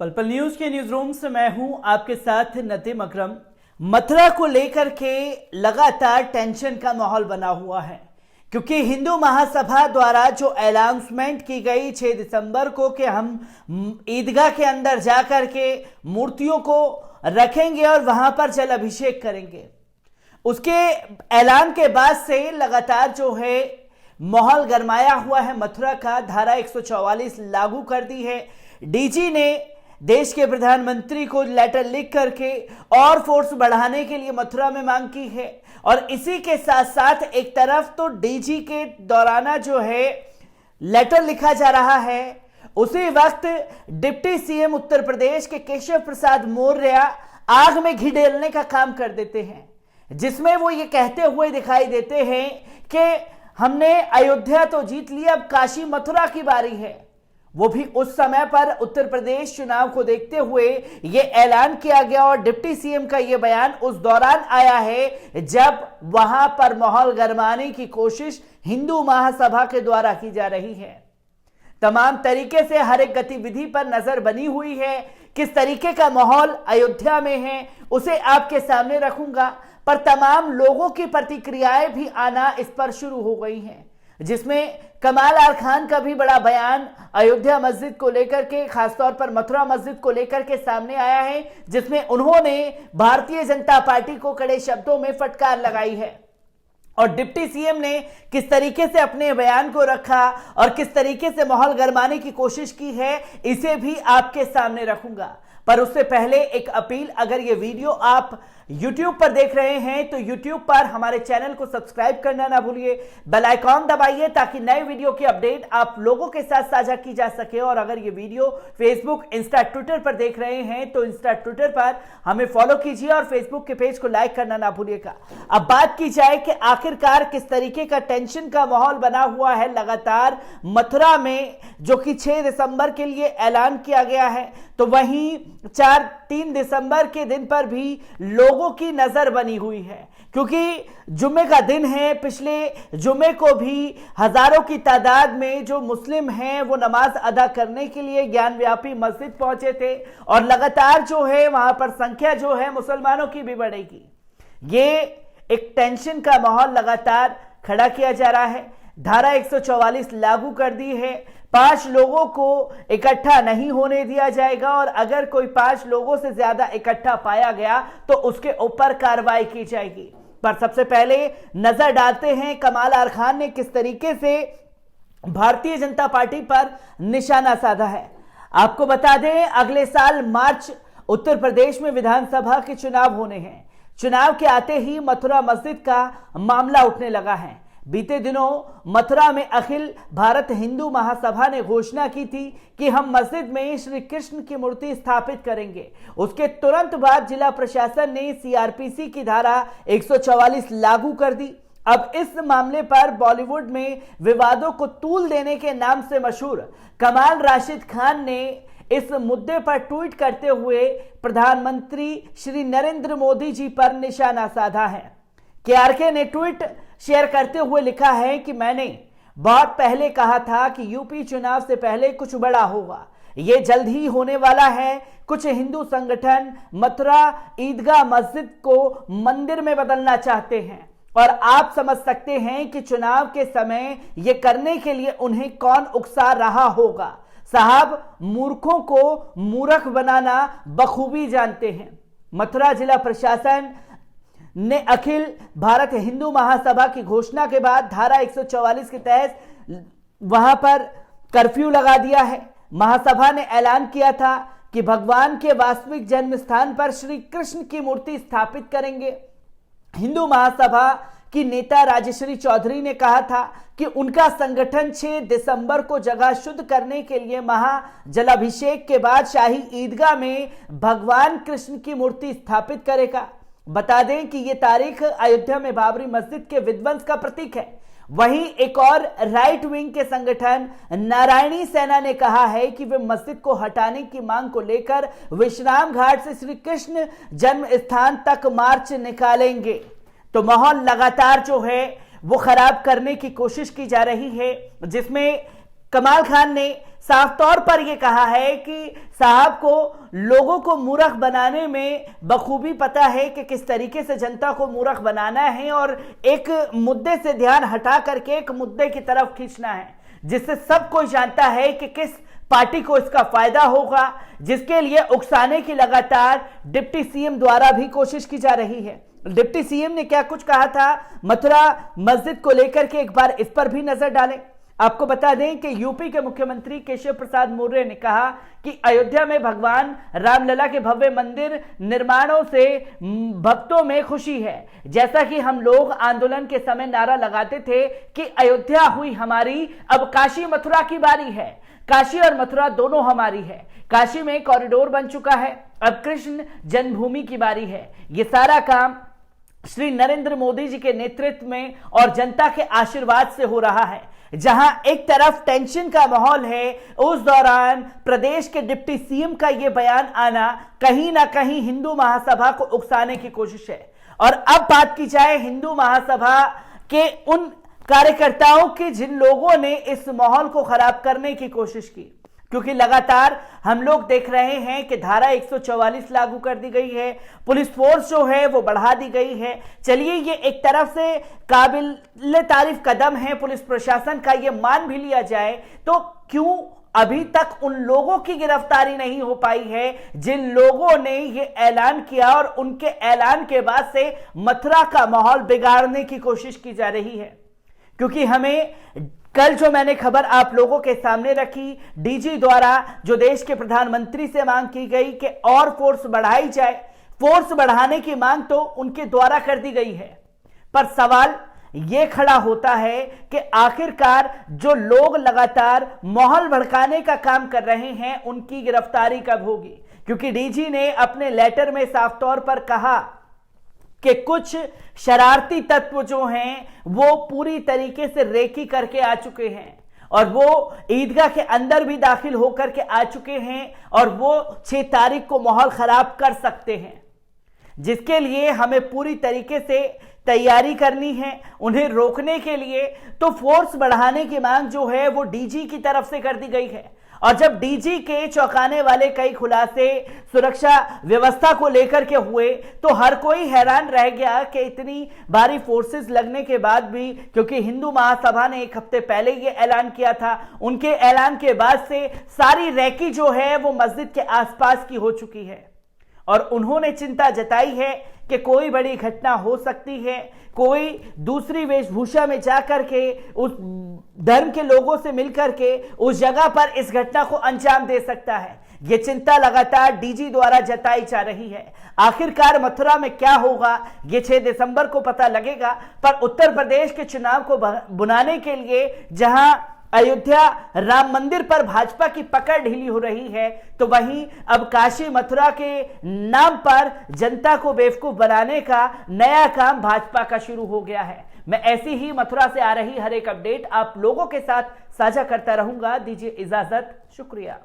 पल पल न्यूज के न्यूज रूम से मैं हूं आपके साथ नदीम अकरम। मथुरा को लेकर के लगातार टेंशन का माहौल बना हुआ है, क्योंकि हिंदू महासभा द्वारा जो अनाउंसमेंट की गई 6 दिसंबर को कि हम ईदगाह के अंदर जाकर के मूर्तियों को रखेंगे और वहां पर जल अभिषेक करेंगे, उसके ऐलान के बाद से लगातार जो है माहौल गरमाया हुआ है। मथुरा का धारा 144 लागू कर दी है। डीजी ने देश के प्रधानमंत्री को लेटर लिख करके और फोर्स बढ़ाने के लिए मथुरा में मांग की है। और इसी के साथ साथ एक तरफ तो डीजी के दौराना जो है लेटर लिखा जा रहा है, उसी वक्त डिप्टी सीएम उत्तर प्रदेश के केशव प्रसाद मौर्य आग में घी डालने का काम कर देते हैं, जिसमें वो ये कहते हुए दिखाई देते हैं कि हमने अयोध्या तो जीत लिया, अब काशी मथुरा की बारी है। वो भी उस समय पर उत्तर प्रदेश चुनाव को देखते हुए ये ऐलान किया गया और डिप्टी सीएम का ये बयान उस दौरान आया है जब वहां पर माहौल गरमाने की कोशिश हिंदू महासभा के द्वारा की जा रही है। तमाम तरीके से हर एक गतिविधि पर नजर बनी हुई है। किस तरीके का माहौल अयोध्या में है उसे आपके सामने रखूंगा, पर तमाम लोगों की प्रतिक्रियाएं भी आना इस पर शुरू हो गई हैं, जिसमें कमाल आर खान का भी बड़ा बयान अयोध्या मस्जिद को लेकर के, खासतौर पर मथुरा मस्जिद को लेकर के सामने आया है, जिसमें उन्होंने भारतीय जनता पार्टी को कड़े शब्दों में फटकार लगाई है। और डिप्टी सीएम ने किस तरीके से अपने बयान को रखा और किस तरीके से माहौल गरमाने की कोशिश की है, इसे भी आपके सामने रखूंगा। पर उससे पहले एक अपील, अगर ये वीडियो आप YouTube पर देख रहे हैं तो YouTube पर हमारे चैनल को सब्सक्राइब करना ना भूलिए, बेल आइकॉन दबाइए ताकि नए वीडियो की अपडेट आप लोगों के साथ साझा की जा सके। और अगर ये वीडियो फेसबुक, इंस्टा, ट्विटर पर देख रहे हैं तो इंस्टा, ट्विटर पर हमें फॉलो कीजिए और फेसबुक के पेज को लाइक करना ना भूलिएगा। अब बात की जाए कि आखिरकार किस तरीके का टेंशन का माहौल बना हुआ है लगातार मथुरा में, जो कि 6 दिसंबर के लिए ऐलान किया गया है, तो वहीं 3 दिसंबर के दिन पर भी लोगों की नजर बनी हुई है, क्योंकि जुम्मे का दिन है। पिछले जुम्मे को भी हजारों की तादाद में जो मुस्लिम हैं वो नमाज अदा करने के लिए ज्ञानव्यापी मस्जिद पहुंचे थे और लगातार जो है वहां पर संख्या जो है मुसलमानों की भी बढ़ेगी। ये एक टेंशन का माहौल लगातार खड़ा किया जा रहा है। धारा 144 लागू कर दी है। 5 लोगों को इकट्ठा नहीं होने दिया जाएगा और अगर कोई 5 लोगों से ज्यादा इकट्ठा पाया गया तो उसके ऊपर कार्रवाई की जाएगी। पर सबसे पहले नजर डालते हैं कमाल आर खान ने किस तरीके से भारतीय जनता पार्टी पर निशाना साधा है। आपको बता दें, अगले साल मार्च उत्तर प्रदेश में विधानसभा के चुनाव होने हैं। चुनाव के आते ही मथुरा मस्जिद का मामला उठने लगा है। बीते दिनों मथुरा में अखिल भारत हिंदू महासभा ने घोषणा की थी कि हम मस्जिद में श्री कृष्ण की मूर्ति स्थापित करेंगे। उसके तुरंत बाद जिला प्रशासन ने सीआरपीसी की धारा 144 लागू कर दी। अब इस मामले पर बॉलीवुड में विवादों को तूल देने के नाम से मशहूर कमाल राशिद खान ने इस मुद्दे पर ट्वीट करते हुए प्रधानमंत्री श्री नरेंद्र मोदी जी पर निशाना साधा है। केआरके ने ट्वीट शेयर करते हुए लिखा है कि मैंने बहुत पहले कहा था कि यूपी चुनाव से पहले कुछ बड़ा होगा। ये जल्द ही होने वाला है। कुछ हिंदू संगठन मथुरा ईदगाह मस्जिद को मंदिर में बदलना चाहते हैं और आप समझ सकते हैं कि चुनाव के समय ये करने के लिए उन्हें कौन उकसा रहा होगा। साहब, मूर्खों को मूर्ख बनाना बखूबी जानते हैं। मथुरा जिला प्रशासन ने अखिल भारत हिंदू महासभा की घोषणा के बाद धारा 144 के तहत वहां पर कर्फ्यू लगा दिया है। महासभा ने ऐलान किया था कि भगवान के वास्तविक जन्म स्थान पर श्री कृष्ण की मूर्ति स्थापित करेंगे। हिंदू महासभा की नेता राजश्री चौधरी ने कहा था कि उनका संगठन 6 दिसंबर को जगह शुद्ध करने के लिए महाजलाभिषेक के बाद शाही ईदगाह में भगवान कृष्ण की मूर्ति स्थापित करेगा। बता दें कि यह तारीख अयोध्या में बाबरी मस्जिद के विध्वंस का प्रतीक है। वहीं एक और राइट विंग के संगठन नारायणी सेना ने कहा है कि वे मस्जिद को हटाने की मांग को लेकर विश्राम घाट से श्री कृष्ण जन्म स्थान तक मार्च निकालेंगे। तो माहौल लगातार जो है वो खराब करने की कोशिश की जा रही है, जिसमें कमाल खान ने साफ तौर पर यह कहा है कि साहब को लोगों को मूर्ख बनाने में बखूबी पता है कि किस तरीके से जनता को मूर्ख बनाना है और एक मुद्दे से ध्यान हटा करके एक मुद्दे की तरफ खींचना है, जिससे सब कोई जानता है कि किस पार्टी को इसका फायदा होगा, जिसके लिए उकसाने की लगातार डिप्टी सीएम द्वारा भी कोशिश की जा रही है। डिप्टी सीएम ने क्या कुछ कहा था मथुरा मस्जिद को लेकर के, एक बार इस पर भी नजर डालें। आपको बता दें कि यूपी के मुख्यमंत्री केशव प्रसाद मौर्य ने कहा कि अयोध्या में भगवान रामलला के भव्य मंदिर निर्माणों से भक्तों में खुशी है। जैसा कि हम लोग आंदोलन के समय नारा लगाते थे कि अयोध्या हुई हमारी, अब काशी मथुरा की बारी है। काशी और मथुरा दोनों हमारी है। काशी में कॉरिडोर बन चुका है, अब कृष्ण जन्मभूमि की बारी है। ये सारा काम श्री नरेंद्र मोदी जी के नेतृत्व में और जनता के आशीर्वाद से हो रहा है। जहां एक तरफ टेंशन का माहौल है, उस दौरान प्रदेश के डिप्टी सीएम का यह बयान आना कहीं ना कहीं हिंदू महासभा को उकसाने की कोशिश है। और अब बात की जाए हिंदू महासभा के उन कार्यकर्ताओं की जिन लोगों ने इस माहौल को खराब करने की कोशिश की, क्योंकि लगातार हम लोग देख रहे हैं कि धारा 144 लागू कर दी गई है, पुलिस फोर्स जो है वो बढ़ा दी गई है। चलिए ये एक तरफ से काबिल तारीफ कदम है पुलिस प्रशासन का, ये मान भी लिया जाए, तो क्यों अभी तक उन लोगों की गिरफ्तारी नहीं हो पाई है जिन लोगों ने ये ऐलान किया और उनके ऐलान के बाद से मथुरा का माहौल बिगाड़ने की कोशिश की जा रही है। क्योंकि हमें कल जो मैंने खबर आप लोगों के सामने रखी, डीजी द्वारा जो देश के प्रधानमंत्री से मांग की गई कि और फोर्स बढ़ाई जाए, फोर्स बढ़ाने की मांग तो उनके द्वारा कर दी गई है, पर सवाल यह खड़ा होता है कि आखिरकार जो लोग लगातार माहौल भड़काने का काम कर रहे हैं उनकी गिरफ्तारी कब होगी। क्योंकि डीजी ने अपने लेटर में साफ तौर पर कहा कि कुछ शरारती तत्व जो हैं वो पूरी तरीके से रेकी करके आ चुके हैं और वो ईदगाह के अंदर भी दाखिल होकर के आ चुके हैं और वो 6 तारीख को माहौल खराब कर सकते हैं, जिसके लिए हमें पूरी तरीके से तैयारी करनी है उन्हें रोकने के लिए। तो फोर्स बढ़ाने की मांग जो है वो डीजी की तरफ से कर दी गई है। और जब डीजी के चौंकाने वाले कई खुलासे सुरक्षा व्यवस्था को लेकर के हुए तो हर कोई हैरान रह गया कि इतनी भारी फोर्सेस लगने के बाद भी, क्योंकि हिंदू महासभा ने 1 हफ्ते पहले ये ऐलान किया था, उनके ऐलान के बाद से सारी रैकी जो है वो मस्जिद के आसपास की हो चुकी है और उन्होंने चिंता जताई है कि कोई बड़ी घटना हो सकती है, कोई दूसरी वेशभूषा में जाकर के उस धर्म के लोगों से मिलकर के उस जगह पर इस घटना को अंजाम दे सकता है। यह चिंता लगातार डीजी द्वारा जताई जा रही है। आखिरकार मथुरा में क्या होगा ये 6 दिसंबर को पता लगेगा, पर उत्तर प्रदेश के चुनाव को बुनाने के लिए जहां अयोध्या राम मंदिर पर भाजपा की पकड़ ढीली हो रही है, तो वहीं अब काशी मथुरा के नाम पर जनता को बेवकूफ बनाने का नया काम भाजपा का शुरू हो गया है। मैं ऐसी ही मथुरा से आ रही हर एक अपडेट आप लोगों के साथ साझा करता रहूंगा। दीजिए इजाजत, शुक्रिया।